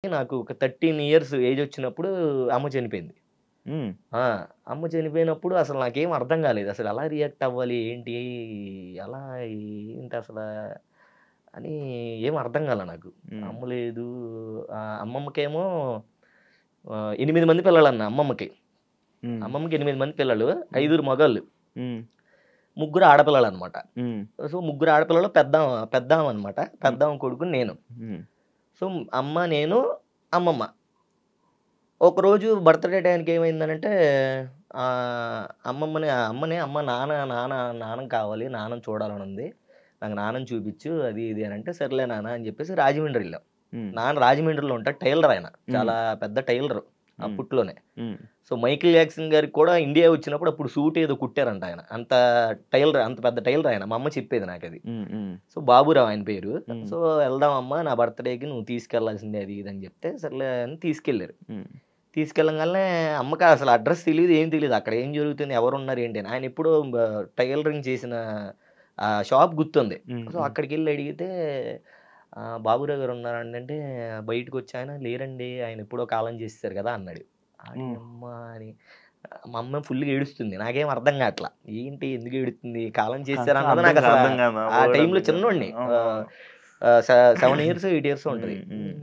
నాకు ఒక 13 years age వచ్చినప్పుడు అమ్మ చనిపోయింది. హ్మ్. ఆ! అమ్మ చనిపోయినప్పుడు అసలు నాకేం అర్థం కాలేదు. అసలు ఎలా రియాక్ట్ అవ్వాలి? ఏంటి? ఎలా ఏంటసలా? అని ఏం అర్థం కాలా నాకు. హ్మ్. అమ్మ లేదు. అమ్మమ్మకేమో 8 మంది పిల్లలన్న అమ్మమ్మకి. హ్మ్. అమ్మమ్మకి 8 మంది పిల్లలు. హ్మ్. 5 మగోళ్ళు. హ్మ్. ముగ్గురు ఆడపిల్లలనమాట. హ్మ్. సో, ముగ్గురు ఆడపిల్లలు పెద్దామనమాట. హ్మ్. పెద్దామె కొడుకు నేను. హ్మ్. సో, అమ్మ, నేను, అమ్మమ్మ. ఒకరోజు బర్త్‌డే టైంకి ఏమైందనంటే అమ్మని "అమ్మ నాన్నని కావాలి. నాన్నని చూడాలనుంది. నాకు నాన్నని చూపిచ్చు" అది ఇది అనంటే, "సర్లే నాన్న" అని చెప్పేసి రాజమండ్రి ఎళ్ళాం. హ్మ్. నాన్న రాజమండ్రిలో ఉంటాడు. టైలర్ ఆయన. హ్మ్. చాలా పెద్ద టైలరు హ్మ్. అప్పట్లోనే. హ్మ్. సో, 'మైకేల్ జాక్సన్' గారికి కూడా ఇండియా వచ్చినప్పుడు అప్పుడు సూట్ ఏదో కుట్టారంట ఆయన. అంత టైలర్ అంత పెద్ద టైలర్ ఆయన. మా అమ్మ చెప్పేది నాకది. హ్మ్. హ్మ్. సో, బాబురావు ఆయన పేరు. హ్మ్. సో, "ఎళ్దాం అమ్మ నా బర్త్‌డేకి నువ్వు తీసుకెళ్లాల్సిందే" అది ఇది అని చెప్తే, సర్లే అని తీసుకెళ్లారు. హ్మ్. తీసుకెళ్ళంగాల్నే అమ్మకి అసలు అడ్రెస్ తెలీదు, ఏం తెలీదు. అక్కడ ఏం జరుగుతుంది, ఎవరున్నారు ఏంటి అని. ఆయన ఎప్పుడో టైలరింగ్ చేసిన షాప్ గుర్తుంది. హ్మ్. సో, హ్మ్. అక్కడికెళ్ళి అడిగితే "బాబురావు గారు ఉన్నారండి" అంటే, బయటకొచ్చాయన "లేరండి. ఆయన ఎప్పుడో కాలం చేసేసారు కదా" అన్నాడు. హ్మ్. అమ్మ అని మా అమ్మ ఫుల్‌గా ఏడుస్తుంది. నాకేం అర్థం కాట్లా. ఏంటి ఎందుకు ఏడుతుంది? కాలం చేసేసారు అన్నది నాకసల అర్థం కాదు. ఆ ఆ వర్డ్ టైంలో అర్థం కాదు. చిన్నోడిని. అవునవును. 7 ఇయర్సో, 8 ఇయర్సో ఉంటది. హ్మ్. హ్మ్.